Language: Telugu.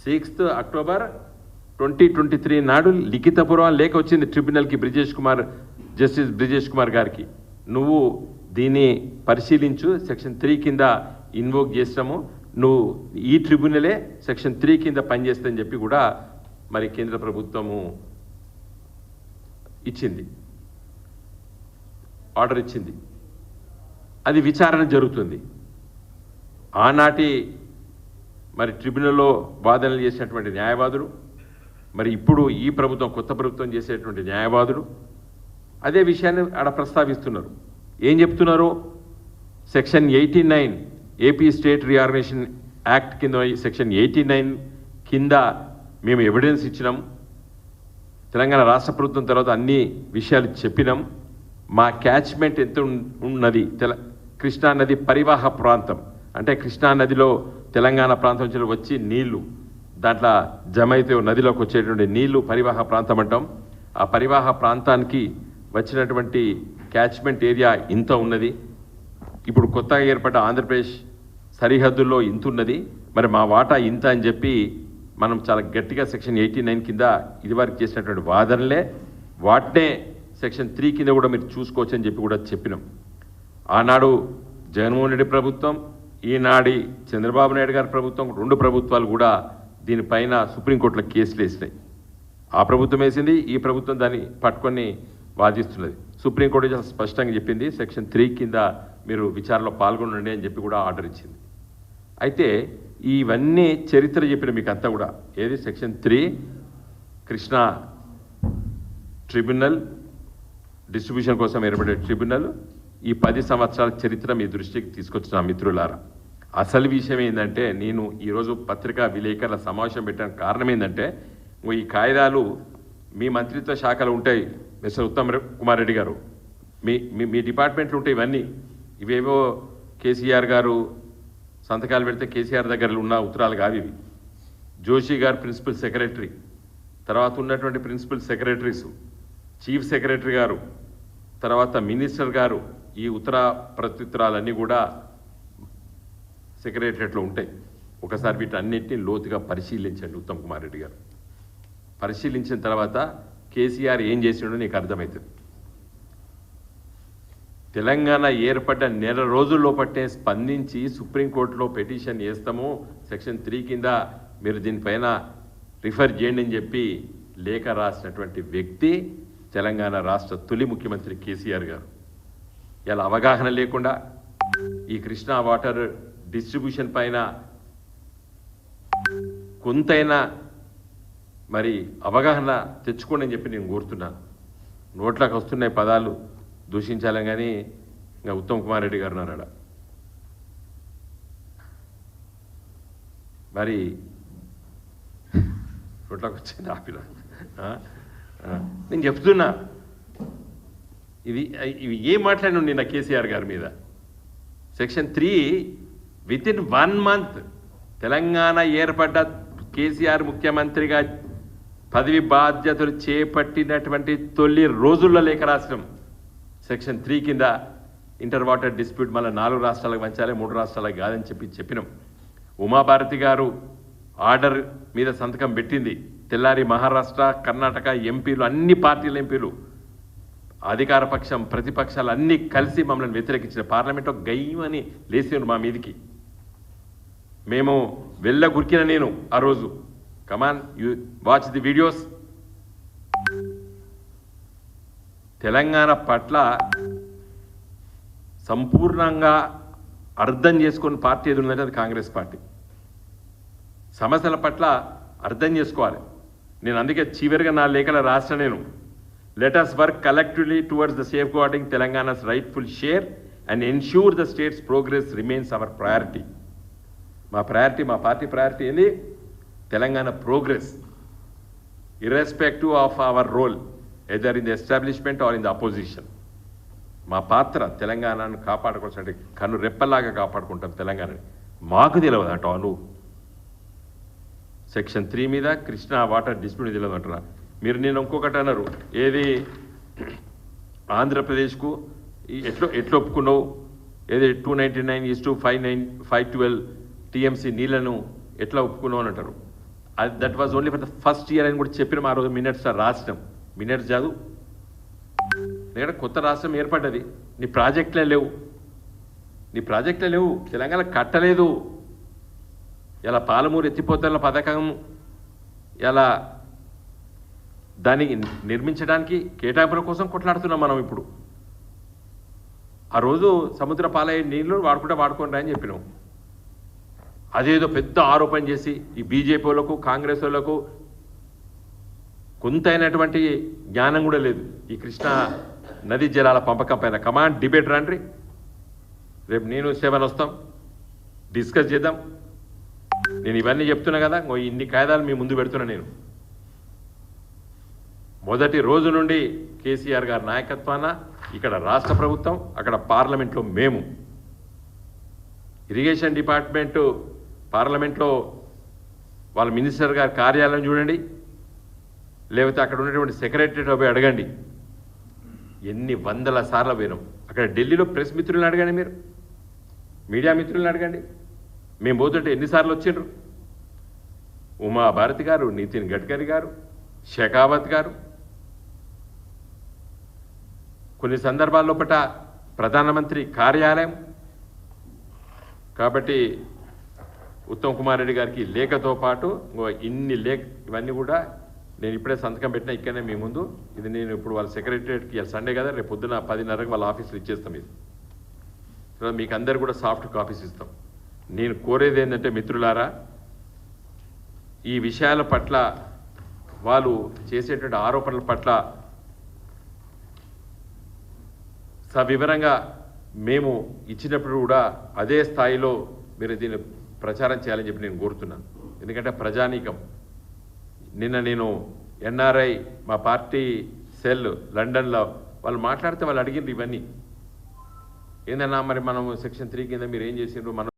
6th October 2023 నాడు లిఖితపూర్వం లేఖ వచ్చింది ట్రిబ్యునల్కి జస్టిస్ బ్రిజేష్ కుమార్ గారికి. నువ్వు దీన్ని పరిశీలించు, సెక్షన్ 3 కింద ఇన్వోక్ చేస్తాము, నువ్వు ఈ ట్రిబ్యునలే సెక్షన్ 3 కింద పనిచేస్తుందని చెప్పి కూడా మరి కేంద్ర ప్రభుత్వము ఇచ్చింది, ఆర్డర్ ఇచ్చింది. అది విచారణ జరుగుతుంది. ఆనాటి మరి ట్రిబ్యునల్లో వాదనలు చేసినటువంటి న్యాయవాదులు, మరి ఇప్పుడు ఈ ప్రభుత్వం కొత్త ప్రభుత్వం చేసేటువంటి న్యాయవాదులు అదే విషయాన్ని ఆడ ప్రస్తావిస్తున్నారు. ఏం చెప్తున్నారు? Section 89 AP state reorganisation act కింద సెక్షన్ 89 కింద మేము ఎవిడెన్స్ ఇచ్చినాం, తెలంగాణ రాష్ట్ర ప్రభుత్వం తర్వాత అన్ని విషయాలు చెప్పినాం. మా క్యాచ్మెంట్ ఎంత ఉన్నది, కృష్ణా నది పరివాహ ప్రాంతం, అంటే కృష్ణా నదిలో తెలంగాణ ప్రాంతం నుంచి వచ్చి నీళ్లు దాంట్లో జమ అయితే నదిలోకి వచ్చేటువంటి నీళ్లు పరివాహ ప్రాంతం అంటాం. ఆ పరివాహ ప్రాంతానికి వచ్చినటువంటి క్యాచ్మెంట్ ఏరియా ఇంత ఉన్నది. ఇప్పుడు కొత్తగా ఏర్పడ్డ ఆంధ్రప్రదేశ్ సరిహద్దుల్లో ఇంత ఉన్నది, మరి మా వాటా ఇంత అని చెప్పి మనం చాలా గట్టిగా సెక్షన్ 89 కింద ఇదివరకు చేసినటువంటి వాదనలే వాటినే సెక్షన్ 3 కింద కూడా మీరు చూసుకోవచ్చు అని చెప్పి కూడా చెప్పినాం. ఆనాడు జగన్మోహన్ రెడ్డి ప్రభుత్వం, ఈనాడి చంద్రబాబు నాయుడు గారి ప్రభుత్వం, రెండు ప్రభుత్వాలు కూడా దీనిపైన సుప్రీంకోర్టులో కేసులు వేసినాయి. ఆ ప్రభుత్వం వేసింది, ఈ ప్రభుత్వం దాన్ని పట్టుకొని వాదిస్తున్నది. సుప్రీంకోర్టు చాలా స్పష్టంగా చెప్పింది, సెక్షన్ 3 కింద మీరు విచారణలో పాల్గొనండి అని చెప్పి కూడా ఆర్డర్ ఇచ్చింది. అయితే ఇవన్నీ చరిత్ర చెప్పిన మీకు అంతా కూడా ఏది సెక్షన్ 3 కృష్ణా ట్రిబ్యునల్ డిస్ట్రిబ్యూషన్ కోసం ఏర్పడే ట్రిబ్యునల్, ఈ 10 సంవత్సరాల చరిత్ర మీ దృష్టికి తీసుకొచ్చిన మిత్రులారా. అసలు విషయం ఏంటంటే, నేను ఈరోజు పత్రికా విలేకరుల సమావేశం పెట్టడానికి కారణం ఏంటంటే, ఈ కాయిదాలు మీ మంత్రిత్వ శాఖలు ఉంటాయి మిస్టర్ ఉత్తమ్ కుమార్ రెడ్డి గారు, మీ డిపార్ట్మెంట్లు ఉంటాయి ఇవన్నీ. ఇవేవో కేసీఆర్ గారు సంతకాలు పెడితే కేసీఆర్ దగ్గర ఉన్న ఉత్తరాలు కావు ఇవి. జోషి గారు ప్రిన్సిపల్ సెక్రటరీ, తర్వాత ఉన్నటువంటి ప్రిన్సిపల్ సెక్రటరీస్, చీఫ్ సెక్రటరీ గారు, తర్వాత మినిస్టర్ గారు, ఈ ఉత్తర ప్రత్యుత్తరాలన్నీ కూడా సెక్రటరియట్లో ఉంటాయి. ఒకసారి వీటన్నిటిని లోతుగా పరిశీలించండి ఉత్తమ్ కుమార్ రెడ్డి గారు. పరిశీలించిన తర్వాత కేసీఆర్ ఏం చేసిండో నీకు అర్థమవుతుంది. తెలంగాణ ఏర్పడ్డ నెల రోజుల్లో పట్టే స్పందించి సుప్రీంకోర్టులో పిటిషన్ చేస్తాము, సెక్షన్ 3 కింద మీరు దీనిపైన రిఫర్ చేయండి అని చెప్పి లేఖ రాసినటువంటి వ్యక్తి తెలంగాణ రాష్ట్ర తొలి ముఖ్యమంత్రి కేసీఆర్ గారు. ఇలా అవగాహన లేకుండా ఈ కృష్ణా వాటర్ డిస్ట్రిబ్యూషన్ పైన కొంతైనా మరి అవగాహన తెచ్చుకోండి అని చెప్పి నేను కోరుతున్నాను. నోట్లకు వస్తున్నాయి పదాలు దూషించాలని, కానీ ఇంకా ఉత్తమ్ కుమార్ రెడ్డి గారు అన్నాడు మరి నోట్లకు వచ్చింది ఆపిన. నేను చెప్తున్నా ఇవి ఏం మాట్లాడినా నిన్న కేసీఆర్ గారి మీద. సెక్షన్ 3 వితిన్ 1 month తెలంగాణ ఏర్పడ్డ కేసీఆర్ ముఖ్యమంత్రిగా పదవి బాధ్యతలు చేపట్టినటువంటి తొలి రోజుల్లో లేఖ రాసినాం. సెక్షన్ 3 కింద ఇంటర్ వాటర్ డిస్ప్యూట్ మళ్ళీ 4 రాష్ట్రాలకు పంచాలి, 3 రాష్ట్రాలకు కాదని చెప్పినాం. ఉమాభారతి గారు ఆర్డర్ మీద సంతకం పెట్టింది. తెల్లారి మహారాష్ట్ర, కర్ణాటక ఎంపీలు, అన్ని పార్టీల ఎంపీలు, అధికార పక్షం, ప్రతిపక్షాలు అన్నీ కలిసి మమ్మల్ని వ్యతిరేకించిన పార్లమెంట్లో గయ్యమని లేసేను మా మీదికి. మేము గురికిన నేను ఆ రోజు, come on you watch the videos. Telangana పట్ల సంపూర్ణంగా అర్థం చేసుకున్న పార్టీ ఏది ఉందంటే అది కాంగ్రెస్ పార్టీ. సమస్యల పట్ల అర్థం చేసుకోవాలి. నేను అందుకే చివరిగా నా లేఖలో రాసిన నేను, let us work collectively towards the safeguarding Telangana's rightful share and ensure the state's progress remains our priority. మా ప్రయారిటీ, మా పార్టీ ప్రయారిటీ ఏంది? Telangana progress, irrespective of our role either in the establishment or in the opposition. మా పాత్ర తెలంగాణను కాపాడుకోవాల్సిన కన్ను రెప్పలాగా కాపాడుకుంటాం తెలంగాణని. మాకు తెలియదు అంట నువ్వు సెక్షన్ 3 మీద కృష్ణా వాటర్ డిస్ప్యూట్ తెలియదు అంటారా మీరు. నేను ఇంకొకటి అన్నారు, ఏది ఆంధ్రప్రదేశ్కు ఎట్లా ఒప్పుకున్నావు, ఏది 299:512 TMC నీళ్లను ఎట్లా ఒప్పుకున్నావు అని అంటారు. That was only for the first year అని కూడా చెప్పినాం. ఆ రోజు మినిట్స్ రాసినాం. మినిట్స్ చదువు. ఎందుకంటే కొత్త రాష్ట్రం ఏర్పడ్డది, నీ ప్రాజెక్టులే లేవు, తెలంగాణ కట్టలేదు. ఇలా పాలమూరు ఎత్తిపోతల పథకం ఇలా దానికి నిర్మించడానికి కేటాయింపుల కోసం కొట్లాడుతున్నాం మనం. ఇప్పుడు ఆ రోజు సముద్ర పాలయ్యే నీళ్లు వాడుకోండి అని చెప్పినాం. అదేదో పెద్ద ఆరోపణ చేసి ఈ బీజేపీ వాళ్ళకు కాంగ్రెస్ వాళ్ళకు కొంత అయినటువంటి జ్ఞానం కూడా లేదు ఈ కృష్ణా నదీ జలాల పంపకం పైన. కమాండ్ డిబేట్ రండి, రేపు నేను 7 వస్తాం, డిస్కస్ చేద్దాం. నేను ఇవన్నీ చెప్తున్నా కదా, ఇన్ని కాయిదాలు మీ ముందు పెడుతున్నా. నేను మొదటి రోజు నుండి కేసీఆర్ గారి నాయకత్వాన ఇక్కడ రాష్ట్ర ప్రభుత్వం, అక్కడ పార్లమెంట్లో మేము, ఇరిగేషన్ డిపార్ట్మెంటు పార్లమెంట్లో వాళ్ళ మినిస్టర్ గారి కార్యాలయం చూడండి, లేకపోతే అక్కడ ఉన్నటువంటి సెక్రటరీలో పోయి అడగండి. ఎన్ని వందల సార్లు పోయినాం. అక్కడ ఢిల్లీలో ప్రెస్ మిత్రులను అడగండి, మీరు మీడియా మిత్రులను అడగండి. మేము పోతుంటే ఎన్నిసార్లు వచ్చిండ్రు. ఉమా భారతి గారు, నితిన్ గడ్కరీ గారు, షెకావత్ గారు, కొన్ని సందర్భాల్లో ప్రధానమంత్రి కార్యాలయం. కాబట్టి ఉత్తమ్ కుమార్ రెడ్డి గారికి లేఖతో పాటు ఇవన్నీ కూడా నేను ఇప్పుడే సంతకం పెట్టినా ఇక్కడనే మీ ముందు. ఇది నేను ఇప్పుడు వాళ్ళ సెక్రటరియట్కి సండే కదా, రేపు పొద్దున 10:30కి వాళ్ళ ఆఫీస్లో ఇచ్చేస్తాం. ఇది తర్వాత మీకు అందరు కూడా సాఫ్ట్ కాపీస్ ఇస్తాం. నేను కోరేది ఏంటంటే మిత్రులారా, ఈ విషయాల పట్ల, వాళ్ళు చేసేటువంటి ఆరోపణల పట్ల సవివరంగా మేము ఇచ్చినప్పుడు కూడా అదే స్థాయిలో మీరు దీన్ని ప్రచారం చేయాలని చెప్పి నేను కోరుతున్నాను. ఎందుకంటే ప్రజానీకం, నిన్న నేను ఎన్ఆర్ఐ మా పార్టీ సెల్ లండన్లో వాళ్ళు మాట్లాడితే వాళ్ళు అడిగిండ్రు ఇవన్నీ. ఏందన్నా మరి మనం సెక్షన్ 3 కింద మీరు ఏం చేసిండ్రు, మనం